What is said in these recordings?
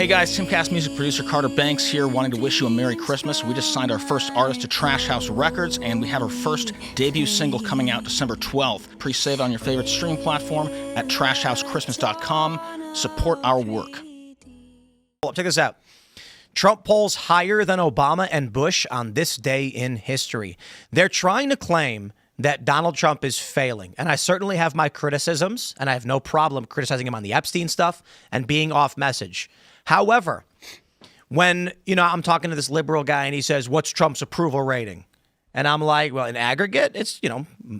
Hey guys, Timcast music producer Carter Banks here, wanting to wish you a Merry Christmas. We just signed our first artist to Trash House Records, and we have our first debut single coming out December 12th. Pre-save it on your favorite stream platform at trashhousechristmas.com. Support our work. Check this out. Trump polls higher than Obama and Bush on this day in history. They're trying to claim that Donald Trump is failing. And I certainly have my criticisms, and I have no problem criticizing him on the Epstein stuff and being off message. However, when, I'm talking to this liberal guy and he says, what's Trump's approval rating? And I'm like, well, in aggregate, it's,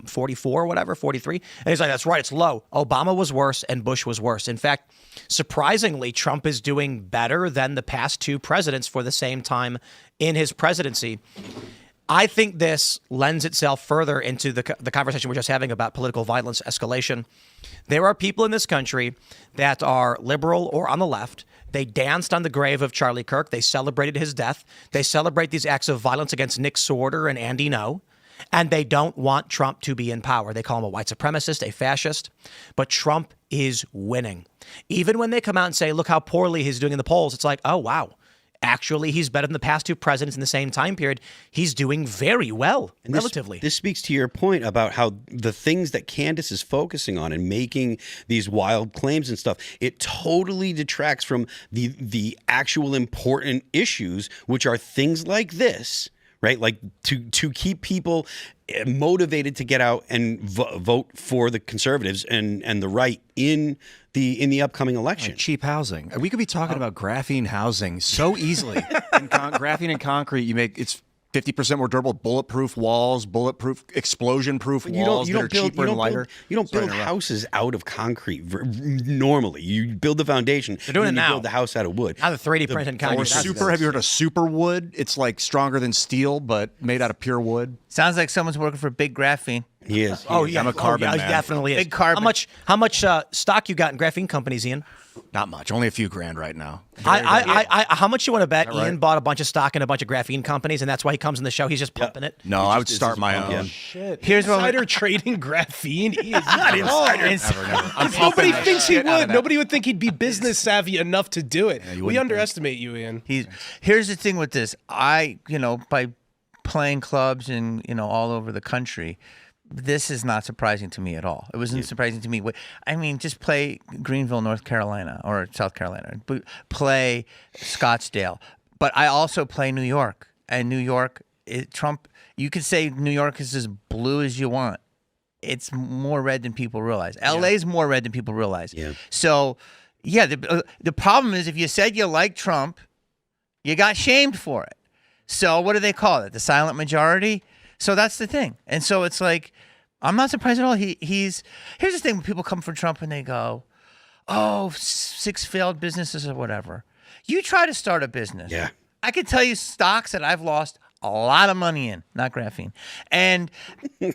44 or whatever, 43. And he's like, that's right, it's low. Obama was worse and Bush was worse. In fact, surprisingly, Trump is doing better than the past two presidents for the same time in his presidency. I think this lends itself further into the conversation we're just having about political violence escalation. There are people in this country that are liberal or on the left. They danced on the grave of Charlie Kirk. They celebrated his death. They celebrate these acts of violence against Nick Sorter and Andy Ngo. And they don't want Trump to be in power. They call him a white supremacist, a fascist. But Trump is winning. Even when they come out and say, look how poorly he's doing in the polls, it's like, oh, wow. Actually, he's better than the past two presidents in the same time period. He's doing very well, and relatively. This speaks to your point about how the things that Candace is focusing on and making these wild claims and stuff, it totally detracts from the actual important issues, which are things like this, right? Like to keep people motivated to get out and vote for the conservatives and the right in the upcoming election. Like cheap housing. We could be talking about graphene housing so easily. Graphene and concrete, it's 50% more durable, bulletproof walls, bulletproof, explosion-proof walls that are cheaper and lighter. You don't build houses out of concrete normally. You build the foundation. They're doing it now. You build the house out of wood. Now the 3D printed concrete. Have you heard of super wood? It's like stronger than steel, but made out of pure wood. Sounds like someone's working for Big Graphene. He is. Yeah, I'm a carbon man. He definitely is. Big carbon. How much stock you got in graphene companies, Ian? Not much. Only a few grand right now. How much you want to bet right? Ian bought a bunch of stock in a bunch of graphene companies, and that's why he comes in the show? He's just pumping it. No, I would start my own. Yeah. Shit. Here's what insider trading graphene. He is not insider. Never. If nobody thinks he would, nobody would think he'd be business savvy enough to do it. We underestimate you, Ian. Here's the thing with this. By playing clubs and all over the country, this is not surprising to me at all. It wasn't surprising to me. I mean, just play Greenville, North Carolina, or South Carolina. Play Scottsdale. But I also play New York. And New York, Trump, you could say New York is as blue as you want. It's more red than people realize. LA is more red than people realize. Yeah. So, the problem is if you said you like Trump, you got shamed for it. So what do they call it? The silent majority? So that's the thing. And so it's like, I'm not surprised at all. Here's the thing when people come for Trump and they go, oh, 6 failed businesses or whatever. You try to start a business. Yeah. I can tell you stocks that I've lost a lot of money in, not graphene. And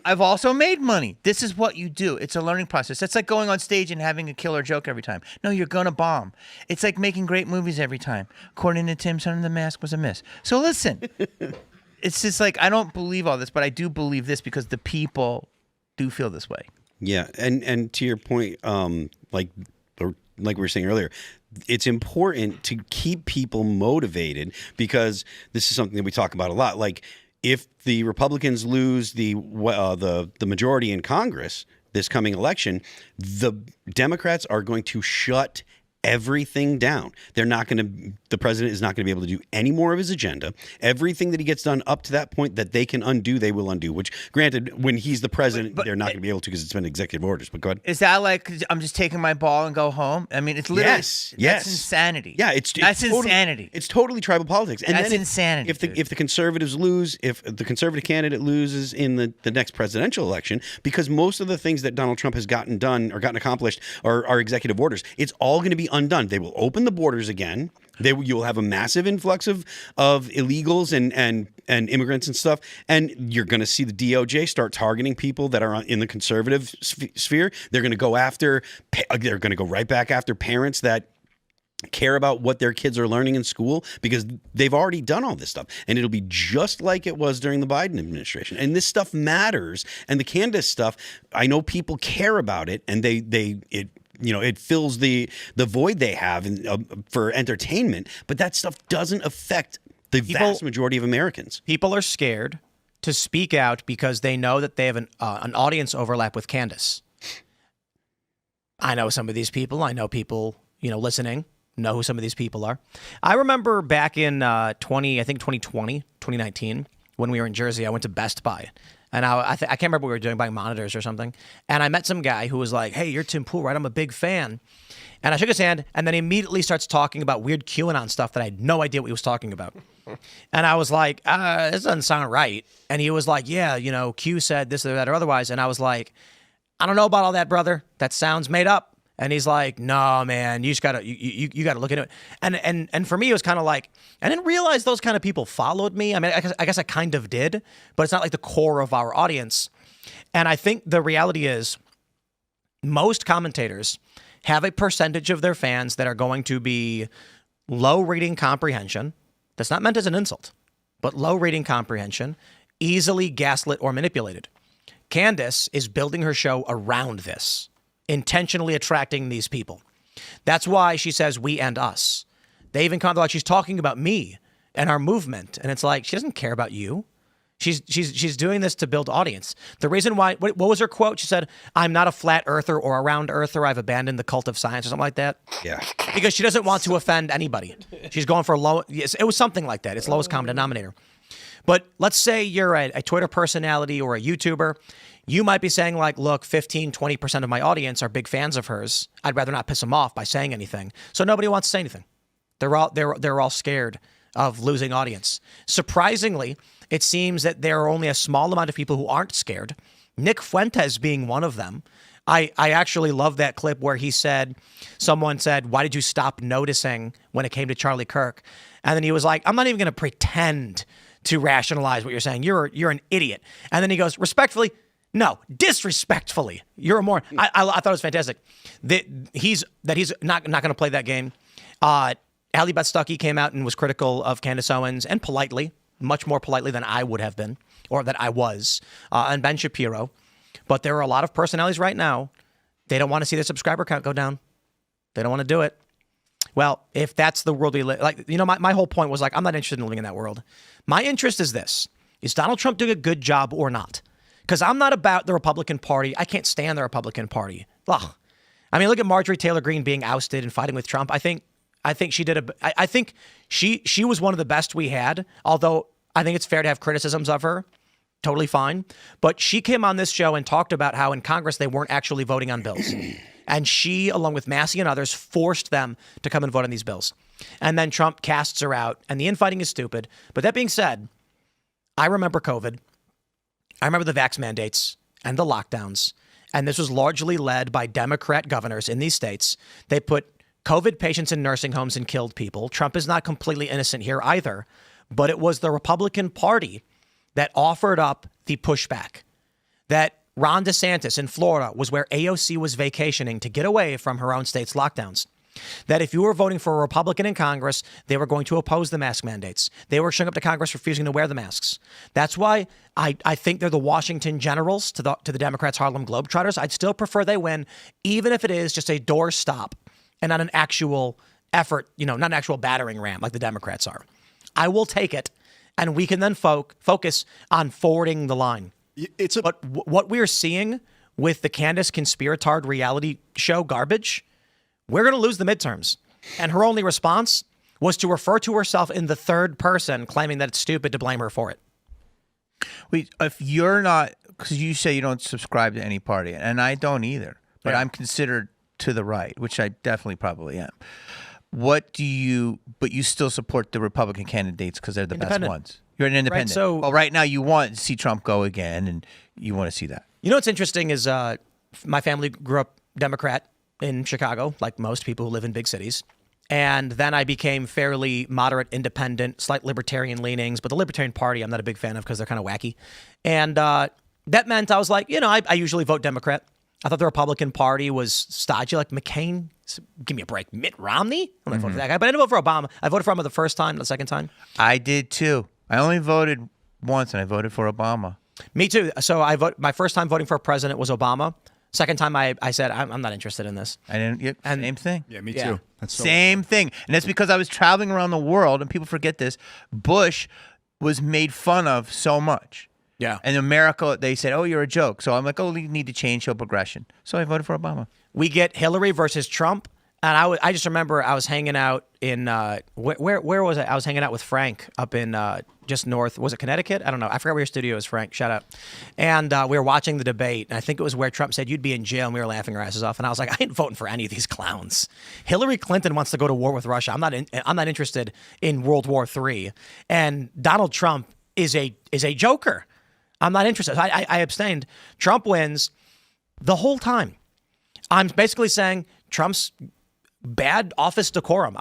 I've also made money. This is what you do. It's a learning process. That's like going on stage and having a killer joke every time. No, you're going to bomb. It's like making great movies every time. According to Tim, Son of the Mask was a miss. So listen, it's just like, I don't believe all this, but I do believe this because the people do feel this way. Yeah. And to your point, like we were saying earlier, it's important to keep people motivated because this is something that we talk about a lot. Like if the Republicans lose the majority in Congress this coming election, the Democrats are going to shut everything down. The president is not going to be able to do any more of his agenda. Everything that he gets done up to that point that they can undo, they will undo, which granted, when he's the president, they're not going to be able to because it's been executive orders. But go ahead. Is that like, I'm just taking my ball and go home? I mean, it's literally, yes. That's insanity. Yeah, that's insanity. It's totally tribal politics. And that's then insanity. If the conservatives lose, if the conservative candidate loses in the next presidential election, because most of the things that Donald Trump has gotten done or gotten accomplished are executive orders, it's all going to be undone. They will open the borders again. You'll have a massive influx of illegals and immigrants and stuff, and you're going to see the DOJ start targeting people that are in the conservative sphere. They're going to go right back after parents that care about what their kids are learning in school because they've already done all this stuff, and it'll be just like it was during the Biden administration. And this stuff matters, and the Candace stuff, I know people care about it, and it fills the void they have for entertainment. But that stuff doesn't affect the vast majority of Americans. People are scared to speak out because they know that they have an audience overlap with Candace. I know some of these people. I know people, listening, know who some of these people are. I remember back in 2019, when we were in Jersey, I went to Best Buy. And I can't remember what we were doing, buying monitors or something. And I met some guy who was like, hey, you're Tim Pool, right? I'm a big fan. And I shook his hand, and then he immediately starts talking about weird QAnon stuff that I had no idea what he was talking about. And I was like, this doesn't sound right. And he was like, yeah, Q said this or that or otherwise. And I was like, I don't know about all that, brother. That sounds made up. And he's like, no, man, you just gotta you gotta look into it. And for me, it was kind of like, I didn't realize those kind of people followed me. I mean, I guess I kind of did, but it's not like the core of our audience. And I think the reality is most commentators have a percentage of their fans that are going to be low reading comprehension. That's not meant as an insult, but low reading comprehension, easily gaslit or manipulated. Candace is building her show around this, intentionally attracting these people. That's why she says we and us. They even comment like she's talking about me and our movement. And it's like, she doesn't care about you. She's doing this to build audience. The reason why, what was her quote? She said, I'm not a flat earther or a round earther. I've abandoned the cult of science or something like that. Yeah. Because she doesn't want to offend anybody. She's going for low. It was something like that. It's lowest common denominator. But let's say you're a Twitter personality or a YouTuber. You might be saying like, look, 15, 20% of my audience are big fans of hers. I'd rather not piss them off by saying anything. So nobody wants to say anything. They're all scared of losing audience. Surprisingly, it seems that there are only a small amount of people who aren't scared. Nick Fuentes being one of them. I actually love that clip where he said, someone said, why did you stop noticing when it came to Charlie Kirk? And then he was like, I'm not even going to pretend to rationalize what you're saying. You're an idiot. And then he goes, respectfully, no, disrespectfully. You're a moron. I thought it was fantastic. He's not going to play that game. Ali Beth Stuckey came out and was critical of Candace Owens, and politely, much more politely than I would have been, or that I was, and Ben Shapiro. But there are a lot of personalities right now, they don't want to see their subscriber count go down. They don't want to do it. Well, if that's the world we live, my whole point was like, I'm not interested in living in that world. My interest is this. Is Donald Trump doing a good job or not? Because I'm not about the Republican Party. I can't stand the Republican Party. Ugh. I mean, look at Marjorie Taylor Greene being ousted and fighting with Trump. I think she did I think she was one of the best we had, although I think it's fair to have criticisms of her. Totally fine. But she came on this show and talked about how in Congress they weren't actually voting on bills. And she, along with Massey and others, forced them to come and vote on these bills. And then Trump casts her out, and the infighting is stupid. But that being said, I remember COVID. I remember the vax mandates and the lockdowns. And this was largely led by Democrat governors in these states. They put COVID patients in nursing homes and killed people. Trump is not completely innocent here either. But it was the Republican Party that offered up the pushback. That Ron DeSantis in Florida was where AOC was vacationing to get away from her own state's lockdowns. That if you were voting for a Republican in Congress, they were going to oppose the mask mandates. They were showing up to Congress refusing to wear the masks. That's why I think they're the Washington Generals to the Democrats' Harlem Globetrotters. I'd still prefer they win, even if it is just a doorstop and not an actual effort, not an actual battering ram like the Democrats are. I will take it, and we can then focus on forwarding the line. But what we're seeing with the Candace Conspiratard reality show garbage, we're going to lose the midterms. And her only response was to refer to herself in the third person, claiming that it's stupid to blame her for it. Wait, if you're not, because you say you don't subscribe to any party, and I don't either, but I'm considered to the right, which I definitely probably am. But you still support the Republican candidates because they're the best ones. You're an independent. Right, so right now you want to see Trump go again, and you want to see that. You know what's interesting is my family grew up Democrat in Chicago, like most people who live in big cities. And then I became fairly moderate, independent, slight libertarian leanings. But the Libertarian Party I'm not a big fan of because they're kind of wacky. And that meant I was like, I usually vote Democrat. I thought the Republican Party was stodgy, like McCain. Give me a break. Mitt Romney? I'm not voting for that guy. But I didn't vote for Obama. I voted for Obama the first time, the second time. I did too. I only voted once, and I voted for Obama. Me too. So my first time voting for a president was Obama. Second time I said, I'm not interested in this. I didn't. Yep, And- same thing. Yeah, me Yeah. too. That's so Same thing. And that's because I was traveling around the world, and people forget this. Bush was made fun of so much. Yeah. And in America, they said, "Oh, you're a joke." So I'm like, "Oh, you need to change, show progression." So I voted for Obama. We get Hillary versus Trump. And I just remember I was hanging out in, where was I? I was hanging out with Frank up in just north. Was it Connecticut? I don't know. I forgot where your studio is, Frank. Shout out. And we were watching the debate. And I think it was where Trump said, you'd be in jail. And we were laughing our asses off. And I was like, I ain't voting for any of these clowns. Hillary Clinton wants to go to war with Russia. I'm not interested in World War III. And Donald Trump is a joker. I'm not interested. I abstained. Trump wins the whole time. I'm basically saying Trump's bad office decorum.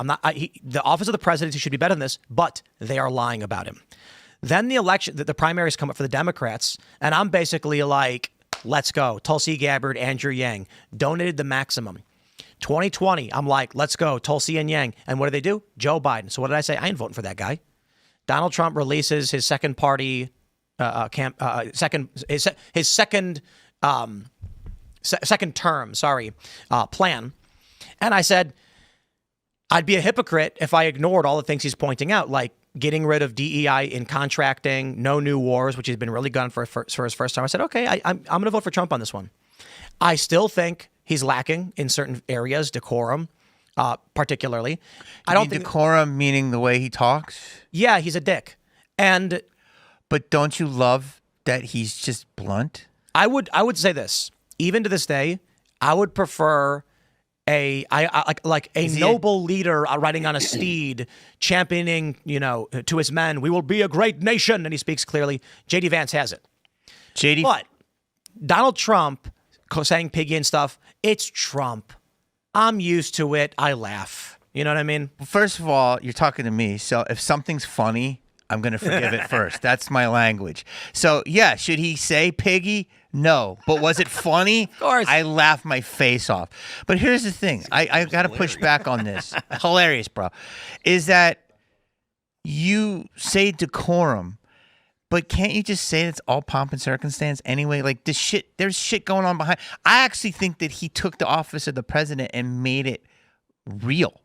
The office of the presidency should be better than this, but they are lying about him. Then the election, the primaries come up for the Democrats, and I'm basically like, let's go. Tulsi Gabbard, Andrew Yang donated the maximum. 2020, I'm like, let's go. Tulsi and Yang. And what do? Joe Biden. So what did I say? I ain't voting for that guy. Donald Trump releases his second party, second term, plan. And I said, I'd be a hypocrite if I ignored all the things he's pointing out, like getting rid of DEI in contracting, no new wars, which he's been really gun for his first time. I said, okay, I'm going to vote for Trump on this one. I still think he's lacking in certain areas, decorum, particularly. I don't think decorum meaning the way he talks. Yeah, he's a dick. But don't you love that he's just blunt? I would say this. Even to this day, I would prefer a noble leader riding on a steed, championing, to his men, we will be a great nation, and he speaks clearly. J.D. Vance has it. But Donald Trump saying piggy and stuff, it's Trump. I'm used to it. I laugh. You know what I mean? Well, first of all, you're talking to me, so if something's funny, I'm going to forgive it first. That's my language. So, yeah, should he say piggy? No. But was it funny? Of course. I laughed my face off. But here's the thing. I got to push back on this. Hilarious, bro. Is that you say decorum, but can't you just say it's all pomp and circumstance anyway? Like, there's shit going on behind. I actually think that he took the office of the president and made it real.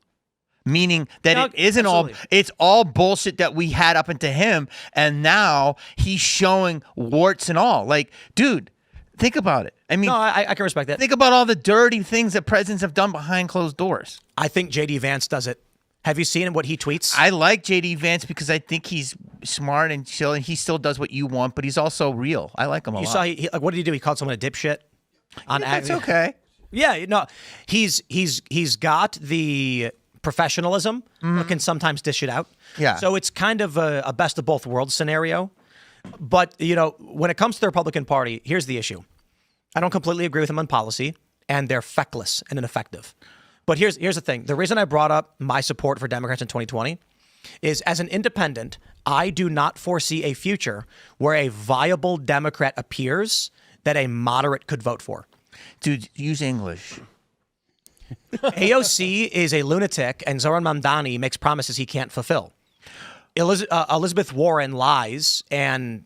Meaning that it isn't absolutely. it's all bullshit that we had up into him, and now he's showing warts and all. Like, dude, think about it. I mean, No, I can respect that. think about all the dirty things that presidents have done behind closed doors. I think J.D. Vance does it. Have you seen what he tweets? I like J.D. Vance because I think he's smart and chill, and he still does what you want, but he's also real. I like him a You lot. saw like, what did he do? He called someone a dipshit. That's okay. Yeah, no, he's got the professionalism, but can sometimes dish it out. Yeah. So it's kind of a best of both worlds scenario. But, when it comes to the Republican Party, here's the issue. I don't completely agree with them on policy, and they're feckless and ineffective. But here's the thing. The reason I brought up my support for Democrats in 2020 is, as an independent, I do not foresee a future where a viable Democrat appears that a moderate could vote for. Dude, use English. AOC is a lunatic, and Zoran Mamdani makes promises he can't fulfill. Elizabeth Warren lies and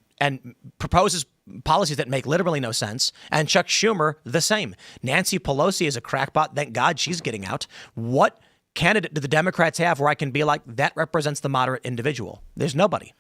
proposes policies that make literally no sense, and Chuck Schumer the same. Nancy Pelosi is a crackpot. Thank God she's getting out. What candidate do the Democrats have where I can be like, that represents the moderate individual? There's nobody.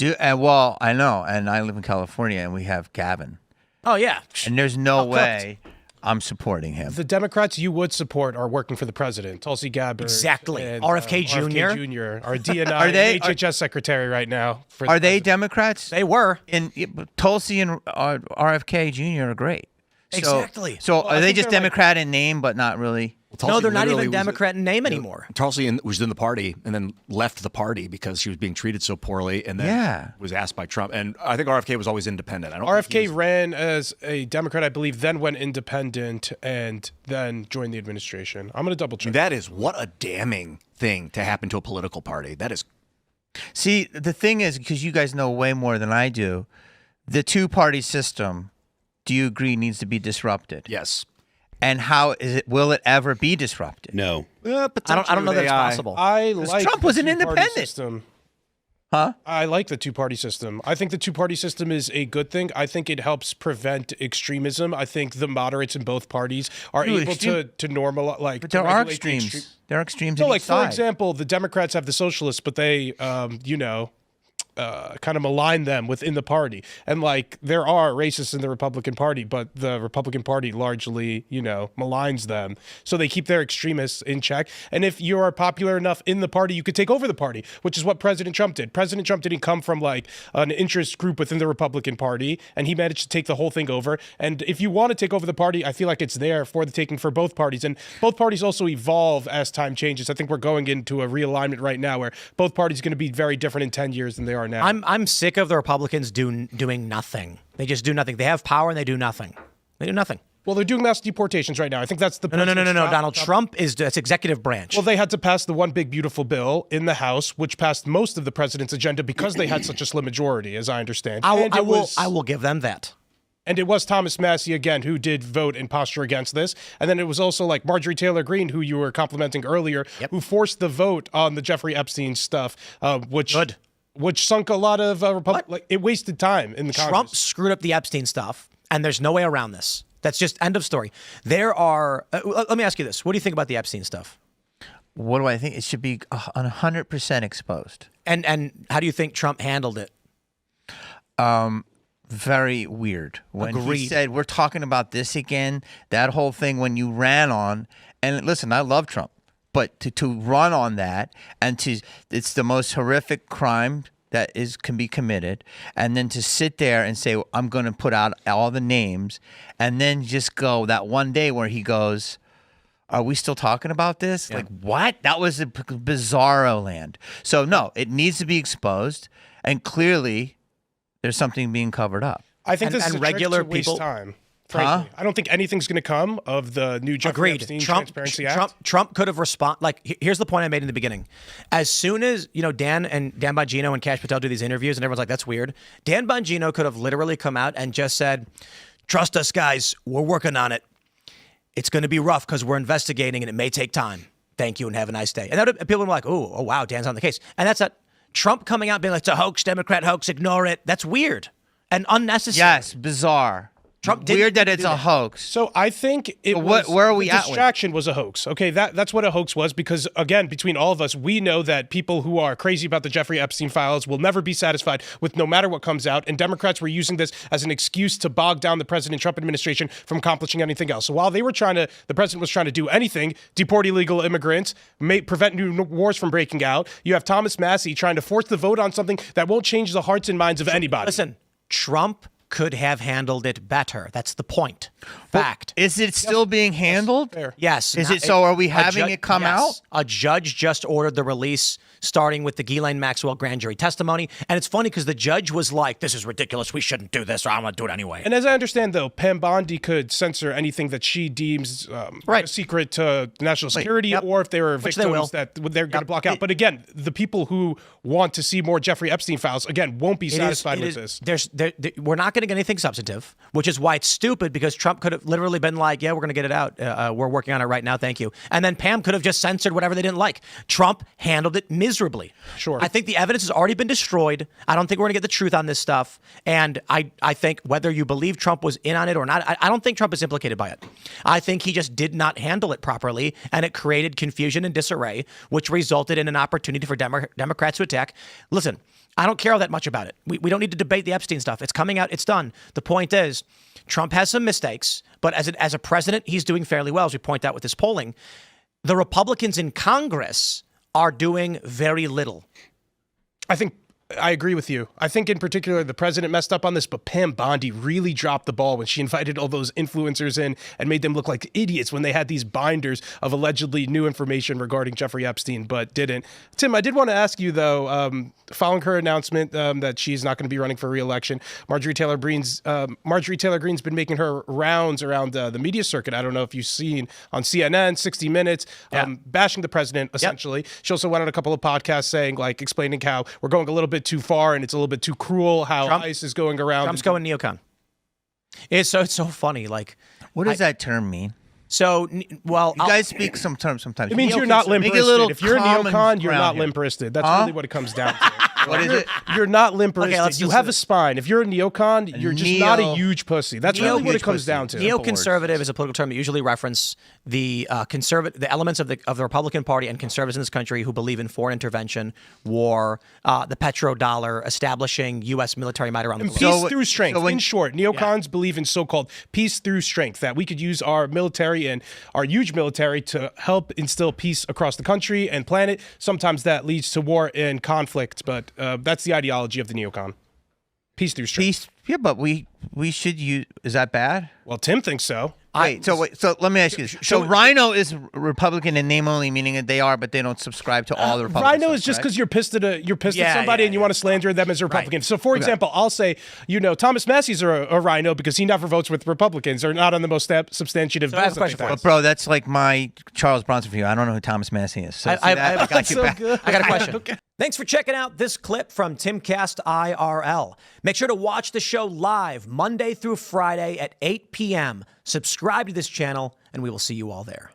Well, I know, and I live in California, and we have Gavin. Oh, yeah. And there's no way I'm supporting him. The Democrats you would support are working for the president. Tulsi Gabbard. Exactly. And, RFK Jr. RFK Jr. Our DNI Are they- HHS secretary right now. Are they Democrats? They were. And Tulsi and RFK Jr. are great. Exactly. So I are they think just they're like- Democrat in name, but not really? No, they're not even Democrat in name anymore. Tulsi was in the party and then left the party because she was being treated so poorly, and then was asked by Trump. And I think RFK was always independent. I don't think he RFK ran as a Democrat, I believe, then went independent and then joined the administration. I'm going to double check. that is what a damning thing to happen to a political party. That is. See, the thing is, because you guys know way more than I do, the two-party system, do you agree, needs to be disrupted? Yes. And how is it? Will it ever be disrupted? No. I don't know that it's possible. I like Trump the was an two-party independent. system. Huh? I like the two-party system. I think the two-party system is a good thing. I think it helps prevent extremism. I think the moderates in both parties are able to normalize, like. But there are extremes. There are extremes. So, on each for side. example, the Democrats have the socialists, but they, kind of malign them within the party. And like there are racists in the Republican Party, but the Republican Party largely, maligns them. So they keep their extremists in check. And if you are popular enough in the party, you could take over the party, which is what President Trump did. President Trump didn't come from like an interest group within the Republican Party, and he managed to take the whole thing over. And if you want to take over the party, I feel like it's there for the taking for both parties. And both parties also evolve as time changes. I think we're going into a realignment right now where both parties are going to be very different in 10 years than they are now. I'm sick of the Republicans doing nothing. They just do nothing. They have power and they do nothing. They do nothing. Well, they're doing mass deportations right now. I think that's the no. Donald Trump that's executive branch. Well, they had to pass the one big beautiful bill in the House, which passed most of the president's agenda because they had such a slim majority, as I understand. I will give them that. And it was Thomas Massie, again, who did vote and posture against this. And then it was also like Marjorie Taylor Greene, who you were complimenting earlier, who forced the vote on the Jeffrey Epstein stuff, which sunk a lot of it wasted time in the Congress. Trump screwed up the Epstein stuff, and there's no way around this. That's just end of story. There are. Let me ask you this: what do you think about the Epstein stuff? What do I think? It should be 100% exposed. And how do you think Trump handled it? Very weird. When Agreed. He said, we're talking about this again, that whole thing when you ran on, and listen, I love Trump, but to run on that and it's the most horrific crime that can be committed, and then to sit there and say, I'm going to put out all the names, and then just go that one day where he goes, are we still talking about this? Yeah. Like, what? That was a bizarro land. So, no, it needs to be exposed, and clearly there's something being covered up. I think this is a regular trick to waste time. Frankly, I don't think anything's going to come of the new Jeffrey Epstein Transparency Act. Trump could have responded. Like, here's the point I made in the beginning. As soon as Dan Bongino and Kash Patel do these interviews, and everyone's like, "That's weird." Dan Bongino could have literally come out and just said, "Trust us, guys. We're working on it. It's going to be rough because we're investigating, and it may take time. Thank you, and have a nice day." And people were like, "Oh, wow, Dan's on the case." And that's not Trump coming out being like, "It's a hoax, Democrat hoax. Ignore it." That's weird and unnecessary. Yes, bizarre. Trump weird that it's a hoax. So I think where are we at? Distraction was a hoax. Okay, that's what a hoax was, because again, between all of us, we know that people who are crazy about the Jeffrey Epstein files will never be satisfied with no matter what comes out. And Democrats were using this as an excuse to bog down the President Trump administration from accomplishing anything else. So while the president was trying to do anything, deport illegal immigrants, prevent new wars from breaking out, you have Thomas Massie trying to force the vote on something that won't change the hearts and minds of anybody. Listen, Trump could have handled it better. That's the point. Fact. Well, is it still being handled? Yes. Is it so? Are we having it come out? A judge just ordered the release, starting with the Ghislaine Maxwell grand jury testimony. And it's funny because the judge was like, "This is ridiculous. We shouldn't do this, or I'm going to do it anyway." And as I understand, though, Pam Bondi could censor anything that she deems a secret to national security, or if there are victims that they're going to block out. But again, the people who want to see more Jeffrey Epstein files, again, won't be satisfied with this. We're not going to get anything substantive, which is why it's stupid, because Trump could have literally been like, "Yeah, we're going to get it out. We're working on it right now. Thank you." And then Pam could have just censored whatever they didn't like. Trump handled it miserably. Sure. I think the evidence has already been destroyed. I don't think we're going to get the truth on this stuff. And I think whether you believe Trump was in on it or not, I don't think Trump is implicated by it. I think he just did not handle it properly, and it created confusion and disarray, which resulted in an opportunity for Democrats to attack. Listen, I don't care all that much about it. We don't need to debate the Epstein stuff. It's coming out. It's done. The point is, Trump has some mistakes, but as a president, he's doing fairly well, as we point out with this polling. The Republicans in Congress are doing very little. I think I agree with you. I think in particular the president messed up on this, but Pam Bondi really dropped the ball when she invited all those influencers in and made them look like idiots when they had these binders of allegedly new information regarding Jeffrey Epstein, but didn't. Tim, I did want to ask you, though, following her announcement that she's not going to be running for re-election, Marjorie Taylor Greene's been making her rounds around the media circuit. I don't know if you've seen on CNN, 60 Minutes, bashing the president, essentially. She also went on a couple of podcasts saying, explaining how we're going a little bit too far and it's a little bit too cruel how ICE is going around. Trump's going neocon. It's so funny. What does that term mean? So, well, you guys speak some terms sometimes. It means you're not limp-wristed. If you're a neocon, you're not limp-wristed. That's really what it comes down to. What is it? You're not limperistic. let's You just- have a spine. If you're a neocon, you're just not a neo- huge pussy. That's really what it comes down to. Neoconservative is a political term that usually reference the the elements of the Republican Party and conservatives in this country who believe in foreign intervention, war, the petrodollar, establishing U.S. military might around the globe. Peace through strength. In short, neocons believe in so-called peace through strength, that we could use our military and our huge military to help instill peace across the country and planet. Sometimes that leads to war and conflict, but that's the ideology of the neocon. Peace through strength. Peace. Yeah, but we should use. Is that bad? Well, Tim thinks so. So let me ask you this. So Rhino is Republican in name only, meaning that they are, but they don't subscribe to all the Republicans. Rhino is just because you're pissed at somebody and you want to slander them as a Republican. Right. So, for example, I'll say, Thomas Massey's a Rhino because he never votes with Republicans or not on the most substantive bills. But bro, that's like my Charles Bronson for you. I don't know who Thomas Massey is. So I got you back. I got a question. Okay. Thanks for checking out this clip from Timcast IRL. Make sure to watch the show live Monday through Friday at 8 p.m. Subscribe to this channel, and we will see you all there.